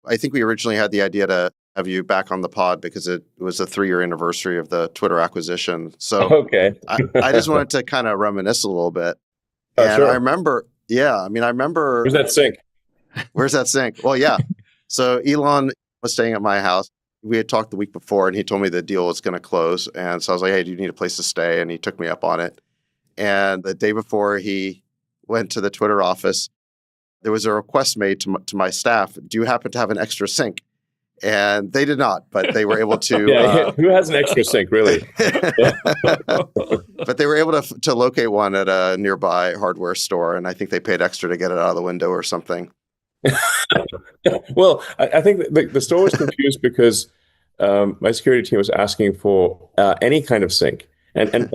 I think we originally had the idea to have you back on the pod because it was the 3-year anniversary of the Twitter acquisition. So okay. I just wanted to kind of reminisce a little bit. And sure. I remember. Where's that sink? Where's that sink? Well, yeah. So Elon was staying at my house. We had talked the week before and he told me the deal was going to close. And so I was like, hey, do you need a place to stay? And he took me up on it. And the day before he went to the Twitter office, there was a request made to my staff. Do you happen to have an extra sink? And they did not, but they were able to. Who has an extra sink, really? But they were able to locate one at a nearby hardware store, and I think they paid extra to get it out of the window or something. Well, I think the store was confused because my security team was asking for any kind of sink, and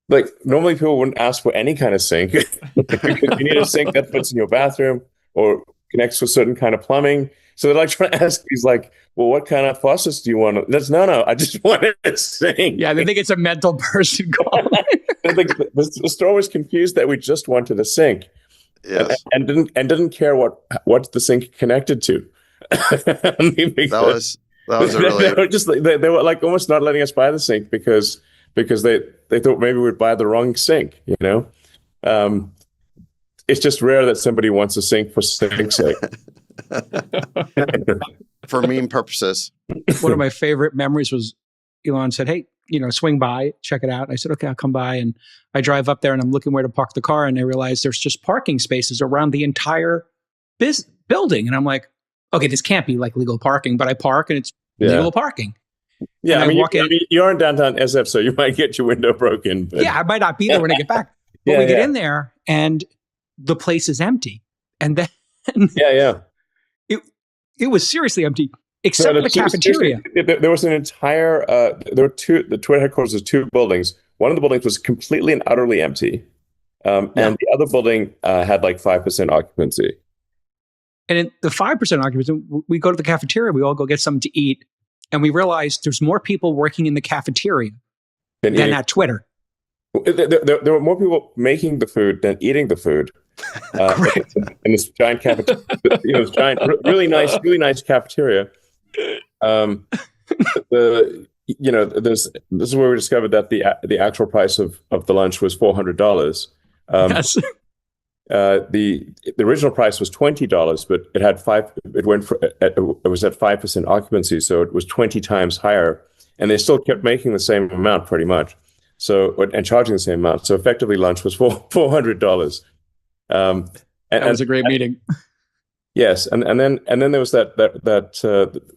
like normally people wouldn't ask for any kind of sink. You need a sink that fits in your bathroom or connects to a certain kind of plumbing. So they're like trying to ask, he's like, well, what kind of faucets do you want? No, I just wanted a sink. Yeah, they think it's a mental person calling. The store was confused that we just wanted a sink. Yes. And didn't care what the sink connected to. That was a really... They were like almost not letting us buy the sink because they thought maybe we'd buy the wrong sink, you know? It's just rare that somebody wants a sink for sink's sake. For meme purposes. One of my favorite memories was Elon said, hey, swing by, check it out. And I said, okay, I'll come by. And I drive up there and I'm looking where to park the car. And I realize there's just parking spaces around the entire building. And I'm like, okay, this can't be like legal parking, but I park and it's legal parking. Yeah, you're in downtown SF, so you might get your window broken. But... Yeah, I might not be there when I get back. But we get in there and the place is empty. And then it was seriously empty, except for the cafeteria. There was an entire, the Twitter headquarters was 2 buildings. One of the buildings was completely and utterly empty. And the other building had like 5% occupancy. And in the 5% occupancy, we go to the cafeteria, we all go get something to eat. And we realized there's more people working in the cafeteria than at Twitter. There were more people making the food than eating the food. In this giant cafeteria, this giant, really nice cafeteria. This is where we discovered that the actual price of the lunch was $400. Yes. The original price was $20, but it was at 5% occupancy, so it was 20 times higher, and they still kept making the same amount pretty much. So and charging the same amount. So effectively, lunch was $400. That was a great meeting. Yes, and then there was that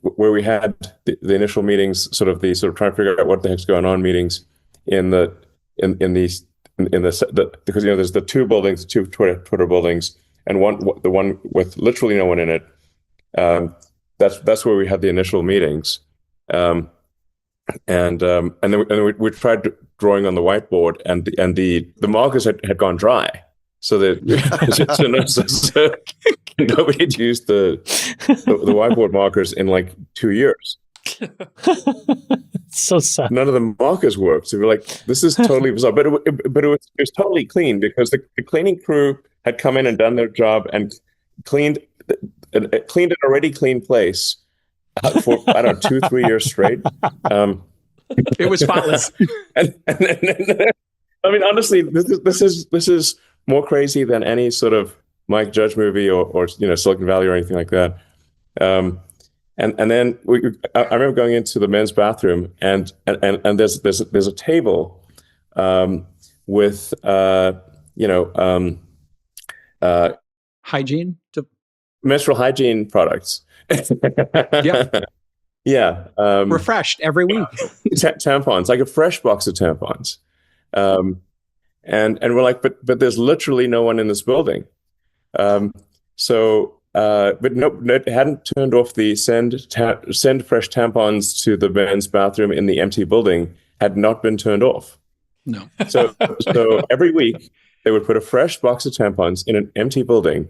where we had the initial meetings, sort of trying to figure out what the heck's going on meetings because there's the 2 buildings, 2 Twitter buildings, and the one with literally no one in it. That's where we had the initial meetings, and then we tried drawing on the whiteboard, and the markers had gone dry. So nobody had used the whiteboard markers in like 2 years. So sad. None of the markers worked. So we're like, this is totally bizarre. But it was totally clean because the cleaning crew had come in and done their job and cleaned an already clean place for 2-3 years straight. It was spotless. and I mean, honestly, this is more crazy than any sort of Mike Judge movie or Silicon Valley or anything like that. And then I remember going into the men's bathroom and there's a table with hygiene, menstrual hygiene products. Yeah. Refreshed every week. Tampons, like a fresh box of tampons. And we're like, but there's literally no one in this building. But no, it hadn't turned off the send fresh tampons to the men's bathroom in the empty building had not been turned off. No. So every week they would put a fresh box of tampons in an empty building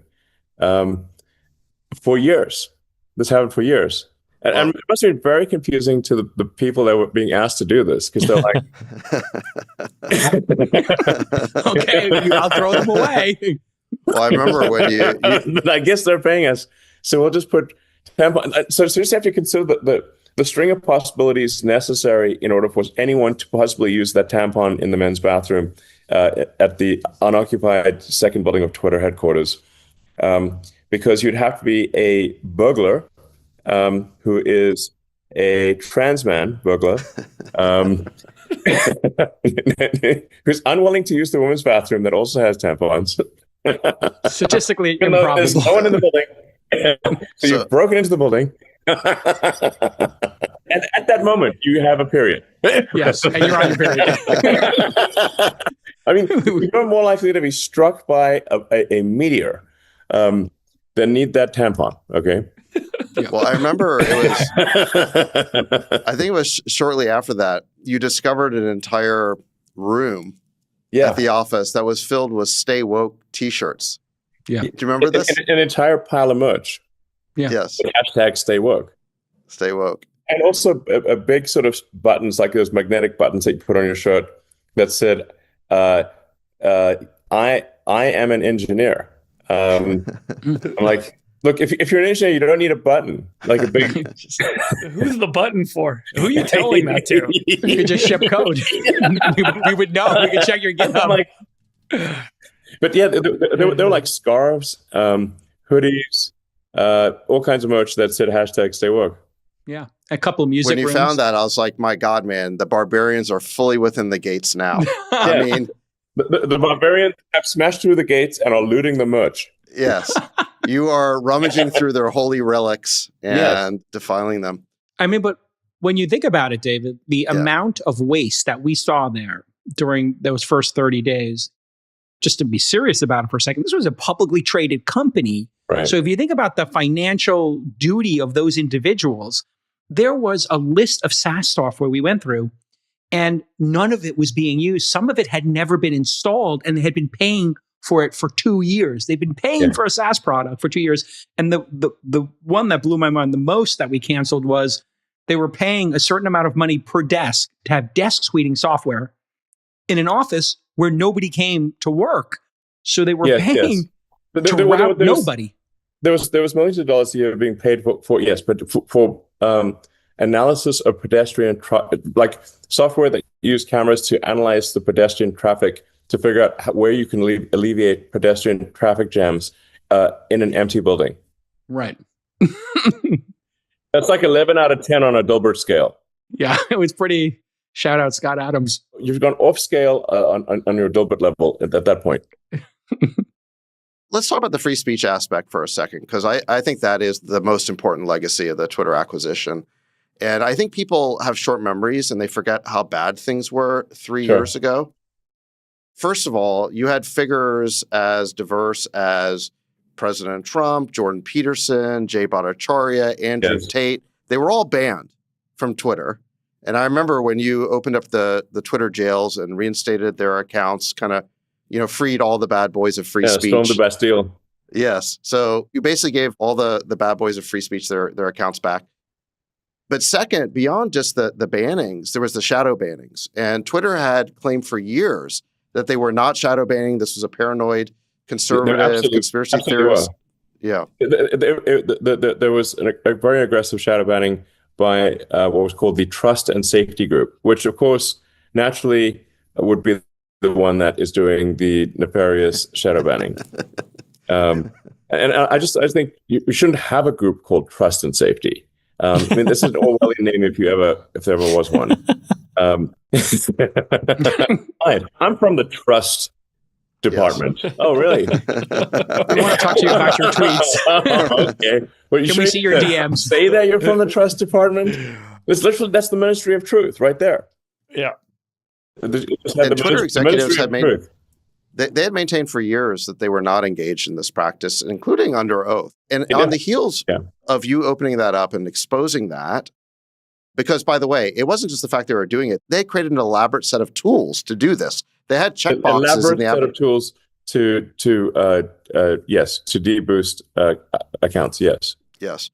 for years. This happened for years. And it must have been very confusing to the people that were being asked to do this because they're like, okay, I'll throw them away. Well, I remember when you I guess they're paying us. So we'll just put tampon. So you just have to consider the string of possibilities necessary in order for anyone to possibly use that tampon in the men's bathroom at the unoccupied second building of Twitter headquarters. Because you'd have to be a burglar who is a trans man burglar who's unwilling to use the women's bathroom that also has tampons. Statistically improbable. There's no one in the building. So you've broken into the building. And at that moment, you have a period. Yes, and you're on your period. I mean, you're more likely to be struck by a meteor than need that tampon, okay? Yeah. Well, I remember I think it was shortly after that, you discovered an entire room at the office that was filled with Stay Woke T-shirts. Yeah. Do you remember this? An entire pile of merch. Yeah. Yes. Hashtag Stay Woke. Stay Woke. And also a big sort of buttons, like those magnetic buttons that you put on your shirt that said, I am an engineer. I'm like, look, if you're an engineer, you don't need a button. Like a big. Who's the button for? Who are you telling that to? You could just ship code. we would know. We could check your GitHub. But yeah, there were like scarves, hoodies, all kinds of merch that said hashtag Stay Woke. Yeah, a couple of music. When you rooms. found that, I was like, my God, man, the barbarians are fully within the gates now. I mean, the barbarians have smashed through the gates and are looting the merch. Yes. You are rummaging through their holy relics and defiling them. I mean, but when you think about it, David, the amount of waste that we saw there during those first 30 days, just to be serious about it for a second, this was a publicly traded company. Right. So if you think about the financial duty of those individuals, there was a list of SaaS software we went through, and none of it was being used. Some of it had never been installed, and they had been paying for it for 2 years. They've been paying for a SaaS product for 2 years. And the one that blew my mind the most that we canceled was they were paying a certain amount of money per desk to have desk suiting software in an office where nobody came to work. So they were paying to route nobody. There was millions of dollars a year being paid for analysis of pedestrian like software that used cameras to analyze the pedestrian traffic to figure out where you can alleviate pedestrian traffic jams in an empty building. Right. That's like 11 out of 10 on a Dilbert scale. Yeah, it was pretty. Shout out Scott Adams. You've gone off scale on your Dilbert level at that point. Let's talk about the free speech aspect for a second, because I think that is the most important legacy of the Twitter acquisition. And I think people have short memories and they forget how bad things were 3 years ago. First of all, you had figures as diverse as President Trump, Jordan Peterson, Jay Bhattacharya, Andrew Tate. They were all banned from Twitter. And I remember when you opened up the Twitter jails and reinstated their accounts, kind of, freed all the bad boys of free speech. Stormed the Bastille. Yes. So you basically gave all the bad boys of free speech their accounts back. But second, beyond just the bannings, there was the shadow bannings. And Twitter had claimed for years that they were not shadow banning. This was a paranoid, conservative, conspiracy theorist. Yeah. There was a very aggressive shadow banning by what was called the Trust and Safety Group, which, of course, naturally would be the one that is doing the nefarious shadow banning. And I just think you shouldn't have a group called Trust and Safety. I mean, this is an Orwellian name if there ever was one. I'm from the Trust Department. Yes. Oh, really? We want to talk to you about your tweets. Okay. Well, Can we see your DMs? Say that you're from the Trust Department. That's the Ministry of Truth right there. Yeah. And Twitter executives had they had maintained for years that they were not engaged in this practice, including under oath. And on the heels of you opening that up and exposing that, because, by the way, it wasn't just the fact they were doing it. They created an elaborate set of tools to do this. They had checkboxes. Elaborate set of tools to deboost accounts. Yes. Yes.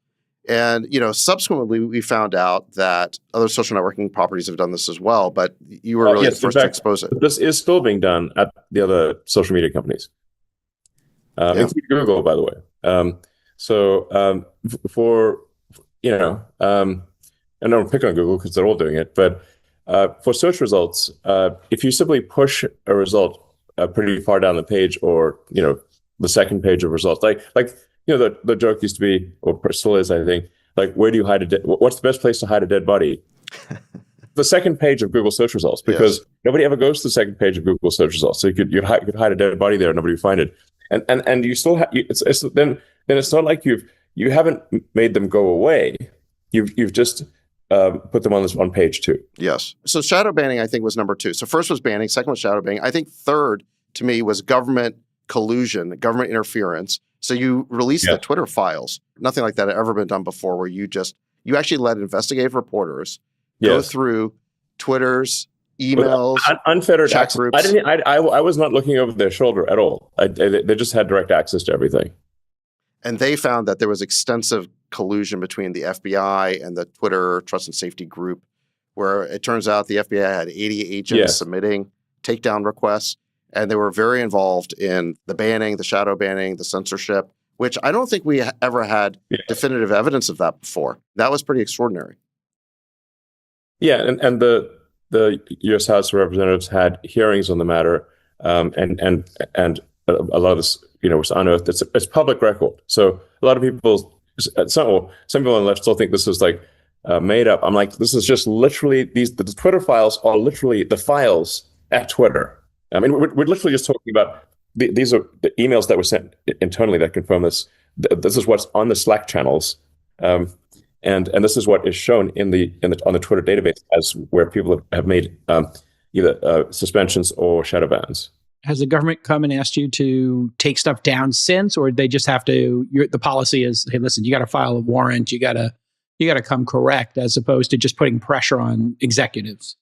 And, subsequently, we found out that other social networking properties have done this as well, but you were really the first to expose it. This is still being done at the other social media companies, including Google, by the way. So for, I don't pick on Google because they're all doing it, but for search results, if you simply push a result pretty far down the page, or the second page of results, like the joke used to be, or still is, I think, like, where do you hide what's the best place to hide a dead body? The second page of Google search results, because nobody ever goes to the second page of Google search results. So you could hide a dead body there, and nobody would find it, and you still have then it's not like you haven't made them go away. You've just put them on page 2. Yes. So shadow banning, I think, was number 2. So first was banning, second was shadow banning. I think third, to me, was government collusion, government interference. So you released the Twitter files. Nothing like that had ever been done before, where you actually let investigative reporters go through Twitter's emails, unfettered chat access. groups. I was not looking over their shoulder at all. They just had direct access to everything. And they found that there was extensive collusion between the FBI and the Twitter Trust and Safety Group, where it turns out the FBI had 80 agents submitting takedown requests, and they were very involved in the banning, the shadow banning, the censorship, which I don't think we ever had definitive evidence of that before. That was pretty extraordinary. Yeah, and the U.S. House of Representatives had hearings on the matter, and a lot of this, was unearthed. It's public record. So a lot of people, some people on the left still think this is like made up. I'm like, this is just literally the Twitter files are literally the files at Twitter. I mean, we're literally just talking about these are the emails that were sent internally that confirm this. This is what's on the Slack channels, and this is what is shown on the Twitter database as where people have made either suspensions or shadow bans. Has the government come and asked you to take stuff down since, or they just have to? The policy is, hey, listen, you got to file a warrant, you got to come correct, as opposed to just putting pressure on executives.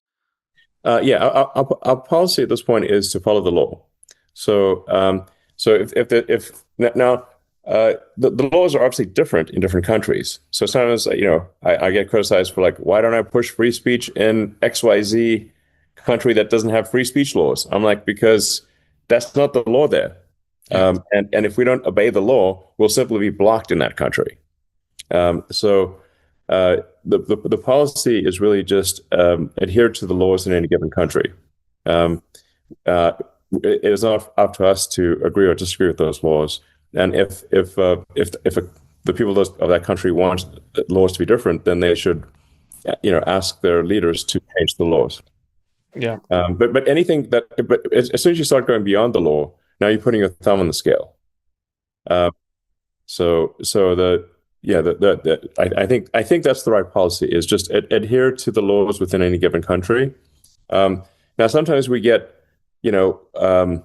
Our policy at this point is to follow the law. So if now the laws are obviously different in different countries. So sometimes I get criticized for, like, why don't I push free speech in XYZ country that doesn't have free speech laws? I'm like, because that's not the law there. And if we don't obey the law, we'll simply be blocked in that country. So the policy is really just adhere to the laws in any given country. It is not up to us to agree or disagree with those laws. And if the people of that country want laws to be different, then they should, ask their leaders to change the laws. Yeah. But anything but as soon as you start going beyond the law, now you're putting your thumb on the scale. I think that's the right policy, is just adhere to the laws within any given country. Now, sometimes we get, in a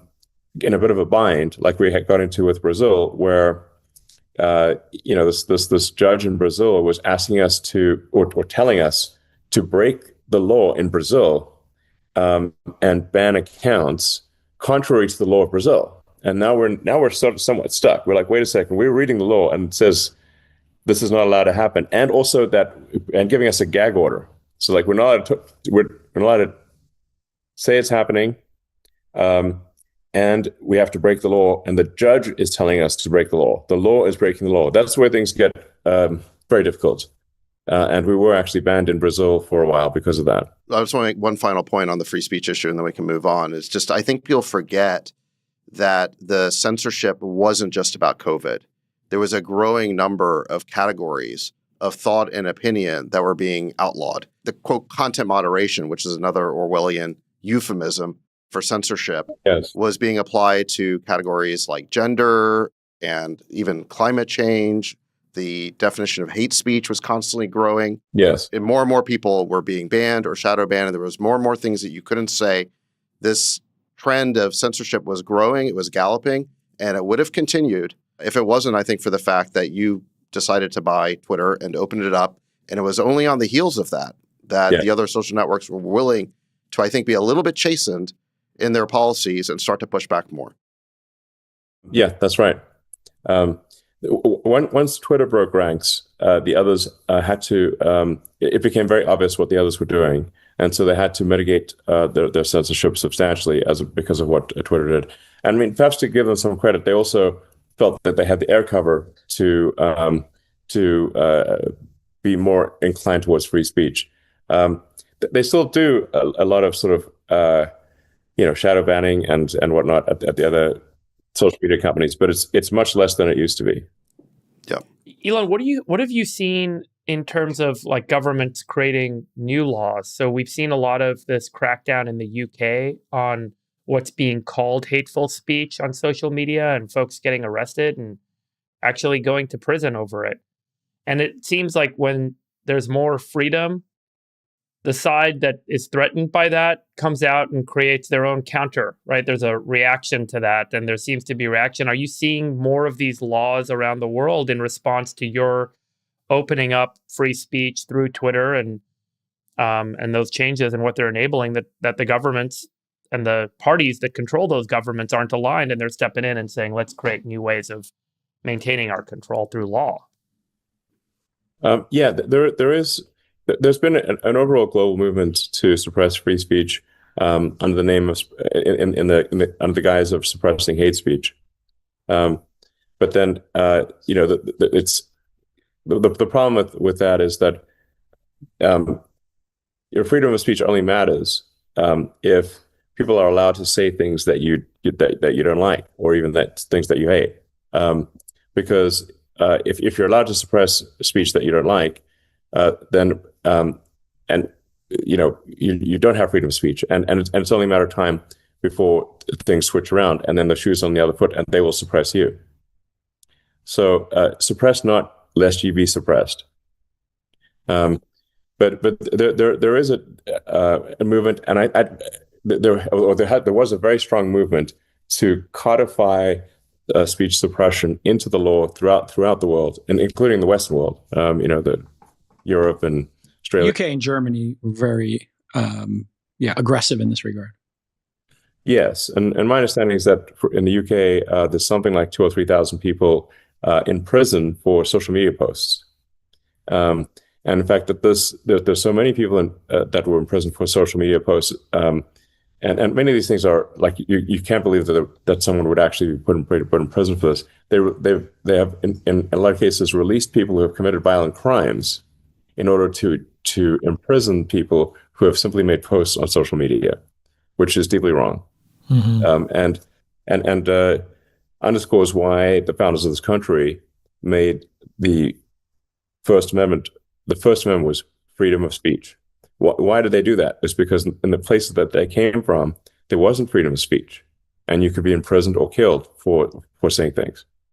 bit of a bind, like we got into with Brazil, where, this judge in Brazil was asking us to, or telling us to break the law in Brazil, and ban accounts contrary to the law of Brazil. And now we're sort of somewhat stuck. We're like, wait a second, we're reading the law and it says this is not allowed to happen, and also and giving us a gag order. So, like, we're not allowed to say it's happening, and we have to break the law. And the judge is telling us to break the law. The law is breaking the law. That's where things get very difficult. And we were actually banned in Brazil for a while because of that. I just want to make one final point on the free speech issue, and then we can move on. It's just, I think people forget that the censorship wasn't just about COVID. There was a growing number of categories of thought and opinion that were being outlawed. The, quote, content moderation, which is another Orwellian euphemism for censorship, was being applied to categories like gender and even climate change. The definition of hate speech was constantly growing. Yes. And more people were being banned or shadow banned. And there was more and more things that you couldn't say. This trend of censorship was growing. It was galloping. And it would have continued if it wasn't, I think, for the fact that you decided to buy Twitter and opened it up. And it was only on the heels of that the other social networks were willing to, I think, be a little bit chastened in their policies and start to push back more. Yeah, that's right. Once Twitter broke ranks, the others had to, it became very obvious what the others were doing. And so they had to mitigate their censorship substantially because of what Twitter did. And I mean, perhaps to give them some credit, they also felt that they had the air cover to be more inclined towards free speech. They still do a lot of sort of shadow banning and whatnot at the other social media companies, but it's much less than it used to be. Yeah. Elon, what have you seen in terms of like governments creating new laws? So we've seen a lot of this crackdown in the UK on what's being called hateful speech on social media, and folks getting arrested and actually going to prison over it. And it seems like when there's more freedom, the side that is threatened by that comes out and creates their own counter, right? There's a reaction to that, and there seems to be reaction. Are you seeing more of these laws around the world in response to your opening up free speech through Twitter and those changes and what they're enabling, that the governments and the parties that control those governments aren't aligned, and they're stepping in and saying, let's create new ways of maintaining our control through law? There's been an overall global movement to suppress free speech under the name of under the guise of suppressing hate speech. But then it's the problem with that is that your freedom of speech only matters if people are allowed to say things that you don't like, or even things that you hate. Because if you're allowed to suppress speech that you don't like, then you don't have freedom of speech, and it's only a matter of time before things switch around, and then the shoe's on the other foot, and they will suppress you. So suppress not, lest ye be suppressed. But there is a movement, and there was a very strong movement to codify speech suppression into the law throughout the world, and including the Western world. The Europe and Australia. UK and Germany were very aggressive in this regard. Yes, and my understanding is that in the UK, there's something like 2,000 or 3,000 people in prison for social media posts. And in fact, that there's so many people that were in prison for social media posts, and many of these things are like you can't believe that someone would actually be put in prison for this. They have in a lot of cases released people who have committed violent crimes in order to imprison people who have simply made posts on social media, which is deeply wrong. Mm-hmm. And underscores why the founders of this country made the First Amendment. The First Amendment was freedom of speech. Why did they do that? It's because in the places that they came from, there wasn't freedom of speech, and you could be imprisoned or killed for saying things.